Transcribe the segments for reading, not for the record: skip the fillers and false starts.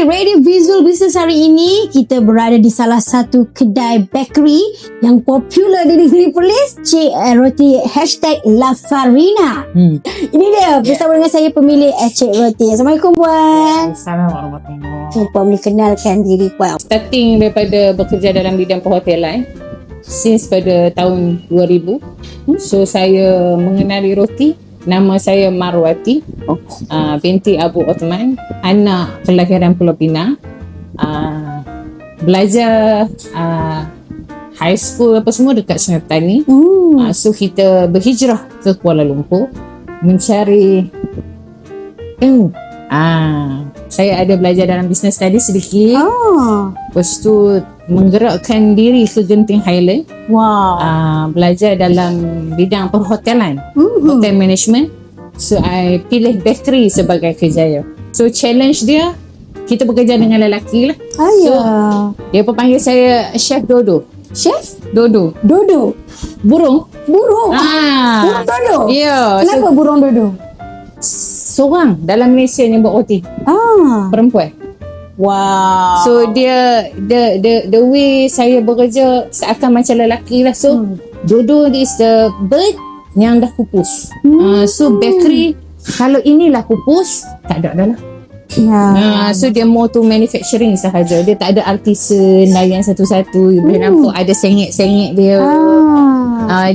Alright, Radio Visual Business hari ini kita berada di salah satu kedai bakery yang popular di negeri Perlis, Cik Roti #LaFarina. Ini dia bersama dengan saya pemilik Cik Roti. Assalamualaikum Puan. Assalamualaikum warahmatullahi. Puan boleh kenalkan diri Puan. Starting daripada bekerja dalam bidang perhotelan since pada tahun 2000. So saya mengenali roti. Nama saya Marwati, binti Abu Othman, anak kelahiran Pulau Pinang. Belajar high school apa semua dekat Sungai Petani. So kita berhijrah ke Kuala Lumpur mencari ilmu. Saya ada belajar dalam business study sedikit. Lepas tu menggerakkan diri ke Genting Highland. Belajar dalam bidang perhotelan, hotel management. So I pilih bakery sebagai kerjaya. So challenge dia, kita bekerja dengan lelaki lah. So dia pun panggil saya Chef Dodo. Chef Dodo. Dodo. Burung. Burung Dodo. Ya. Kenapa burung Dodo? Seorang dalam Malaysia yang buat roti. Perempuan. Wow. So dia the way saya bekerja seakan macam lelaki lah. So Dodo is the bird yang dah pupus. So bakery, kalau inilah pupus, tak ada dah lah. So dia more to manufacturing sahaja. Dia tak ada artisan layan satu-satu. Boleh nampak ada sengit-sengit dia.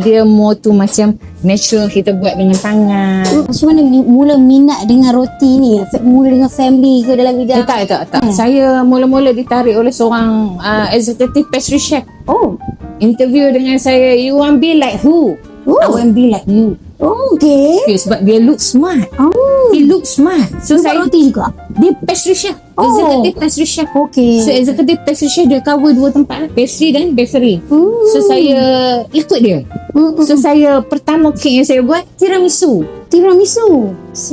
Dia more to macam natural, kita buat dengan tangan. Macam mana mula minat dengan roti ni? Mula dengan family ke dalam bidang? Tak. Saya mula-mula ditarik oleh seorang executive pastry chef. Interview dengan saya, you want be like who? I want be like you. Okay. Sebab dia look smart. He look smart. So saya roti juga. Dia pastry chef. Executive pastry chef. Okay. So executive pastry chef dia cover dua tempat, pastry dan bakery. So saya ikut dia. So saya pertama cake yang saya buat tiramisu.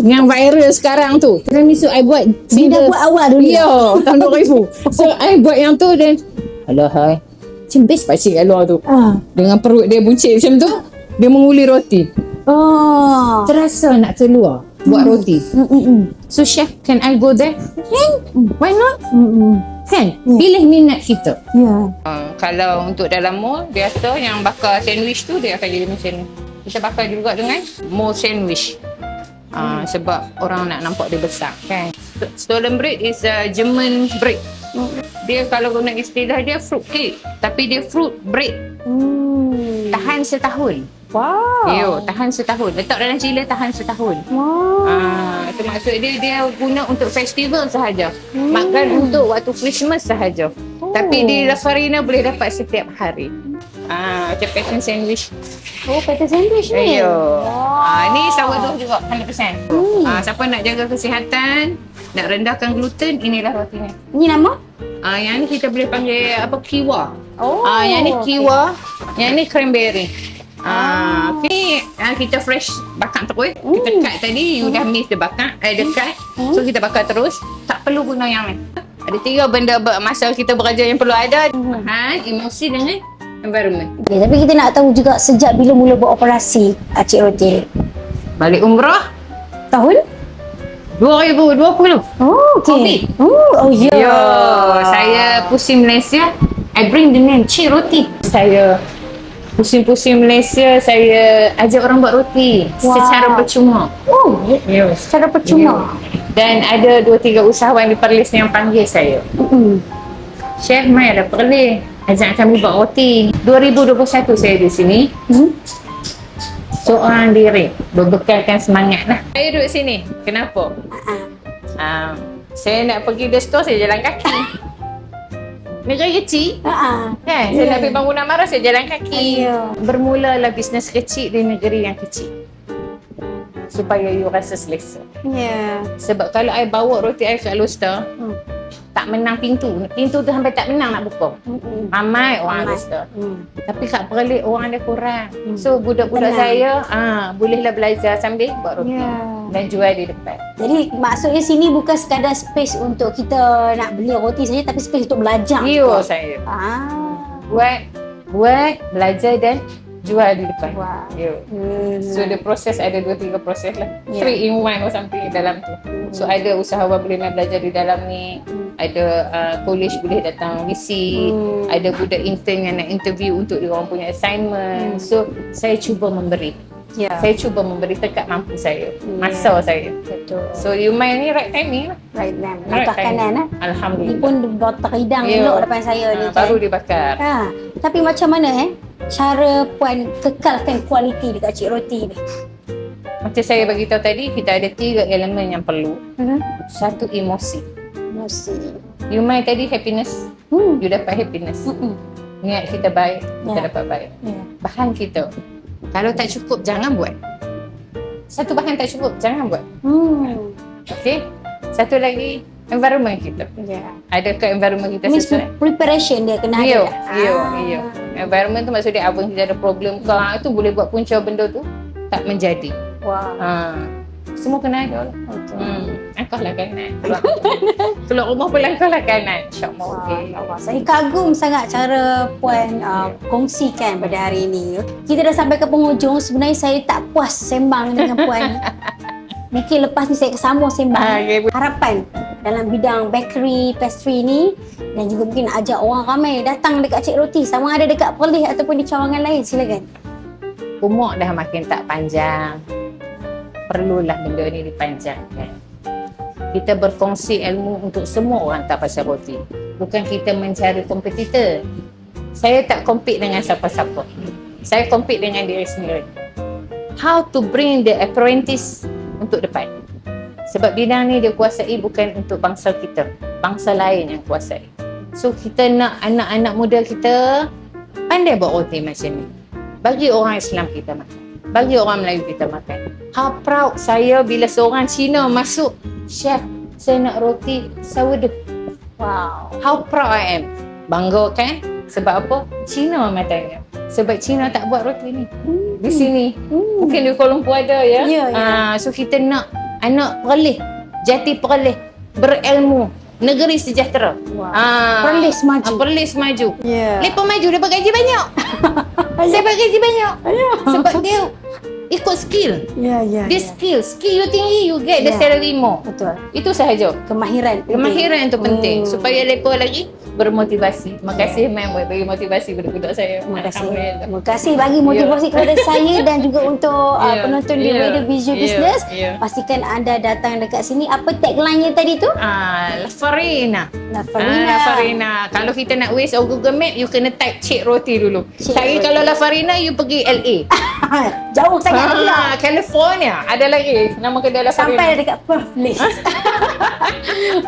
Yang viral sekarang tu. Tiramisu I buat. Dia dah buat awal dulu. Ya, tahun 2000. So I buat yang tu dan alahai. Macam best pakcik kat luar tu. Dengan perut dia buncit macam tu. Dia menguli roti. Terasa nak keluar buat roti. So chef, can I go there? Can. Why not? Kan? Pilih minat kita. Kalau untuk dalam mall biasa yang bakar sandwich tu dia akan jadi macam ni. Kita bakar juga dengan mall sandwich. Sebab orang nak nampak dia besar kan. Stolen bread is a German bread. Dia kalau guna istilah dia fruit cake, tapi dia fruit bread. Tahan setahun. Tahan setahun. Letak dalam chiller tahan setahun. Itu maksud dia guna untuk festival sahaja. Makan untuk waktu Christmas sahaja. Tapi di LaFarina boleh dapat setiap hari. Macam pattern sandwich. Pattern sandwich ni. Ni sourdough juga 100%. Siapa nak jaga kesihatan, nak rendahkan gluten, inilah rotinya. Ni nama? Yang ni kita boleh panggil apa, kiwa. Yang ni kiwa, yang ni cranberry. Ni kita fresh bakar terus. Kita cut tadi, you dah miss the bakar, the cut. So kita bakar terus, tak perlu guna yang lain. Ada 3 benda masa kita bekerja yang perlu ada. Emosi dengan environment. Tapi kita nak tahu juga sejak bila mula buat operasi Cik Roti? Balik umrah Tahun? 2020. Okay. COVID. Saya pusing Malaysia. I bring the name Cik Roti. Saya pusing-pusing Malaysia, saya ajak orang buat roti secara percuma. Secara percuma. Dan ada 2-3 usahawan di Perlis yang panggil saya. Chef, mai ada Perlis, ajak kami buat roti. 2021 saya di sini. Seorang diri, berbekalkan semangat lah. Saya duduk sini. Kenapa? Saya nak pergi the store, saya jalan kaki. Negeri kecil kan? Saya nak pergi Bangunan Mara, saya jalan kaki. Bermulalah bisnes kecil di negeri yang kecil supaya you rasa selesa. Sebab kalau I bawa roti I kat Loster, tak menang pintu tu sampai tak menang nak buka. Ramai orang Loster. Tapi kat Perlis orang dia kurang. So budak-budak saya bolehlah belajar sambil buat roti dan jual di depan. Jadi maksudnya sini bukan sekadar space untuk kita nak beli roti saja, tapi space untuk belajar. Saya buat, belajar dan jual di depan. So the proses ada 2-3 proses lah. 3 in 1 or something dalam tu. So ada usahawan boleh main belajar di dalam ni, ada college boleh datang visit, ada budak intern yang nak interview untuk dia orang punya assignment. So saya cuba memberi. Saya cuba memberi dekat mampu saya, masa saya. Betul. So you main ni right timing lah. Right, ma'am. Right Langkah kanan Alhamdulillah. Ni pun botak hidang Ya. elok depan saya ni. Baru dibakar. Tapi macam mana cara puan kekalkan kualiti dekat cik roti ni? Macam saya bagi tahu tadi, kita ada 3 elemen yang perlu. Satu, emosi. You main tadi happiness. You dapat happiness. Niat kita baik, kita dapat baik. Bahan kita, kalau tak cukup, jangan buat. Satu bahan tak cukup, jangan buat. Okay. Satu lagi, environment kita. Adakah environment kita Means sesuai? preparation dia kena ada. Ya. Environment tu maksudnya apa kita ada problem ke, itu boleh buat punca benda tu tak menjadi. Semua kena ada lah. Langkahlah kanan. Keluar rumah pun langkahlah kanan. InsyaAllah. Saya kagum sangat cara puan kongsikan pada hari ini. Kita dah sampai ke penghujung. Sebenarnya saya tak puas sembang dengan puan. Mungkin lepas ni saya sambung sembang. Harapan dalam bidang bakery, pastry ni, dan juga mungkin ajak orang ramai datang dekat Cik Roti, sama ada dekat Perlis ataupun di cawangan lain. Silakan. Umur dah makin tak panjang. Perlulah benda ni dipanjangkan. Kita berkongsi ilmu untuk semua orang tak pasal roti. Bukan kita mencari kompetitor. Saya tak compete dengan siapa-siapa. Saya compete dengan diri sendiri. How to bring the apprentice untuk depan. Sebab bidang ni dia kuasai bukan untuk bangsa kita. Bangsa lain yang kuasai. So kita nak anak-anak muda kita pandai buat roti macam ni. Bagi orang Islam kita makan. Bagi orang Melayu kita makan. How proud saya bila seorang Cina masuk, chef, saya nak roti sourdough. Wow. How proud I am. Bangga kan? Sebab apa? Cina matanya. Sebab Cina tak buat roti ni. Di sini. Mungkin di Kuala Lumpur ada ya. So kita nak anak Perlis, jati Perlis, berilmu, negeri sejahtera. Perlis maju. Perlis maju. Yeah. Lepas maju dapat gaji banyak. Saya dapat gaji banyak. Sebab dia ikut skill. This skill you tinggi, you get the salary more. Betul. Itu sahaja. Kemahiran Itu penting supaya mereka lagi bermotivasi. Terima kasih ma'am bagi motivasi budak-budak saya. Terima kasih bagi motivasi kepada saya dan juga untuk penonton di Radio Visual Business. Pastikan anda datang dekat sini. Apa tagline-nya tadi tu? La Farina. La Kalau kita nak waste on Google Map, you kena type Cik Roti dulu. Saya kalau La Farina, you pergi LA. Jauh sangat pula. California. Ada lagi nama kedai La Farina. Sampai dekat Perth list.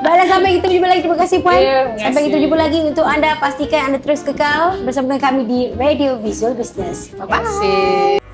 Baiklah, sampai kita berjumpa lagi. Terima kasih puan. Sampai kita berjumpa lagi. Untuk anda, pastikan anda terus kekal bersama kami di Radio Visual Business. Terima kasih.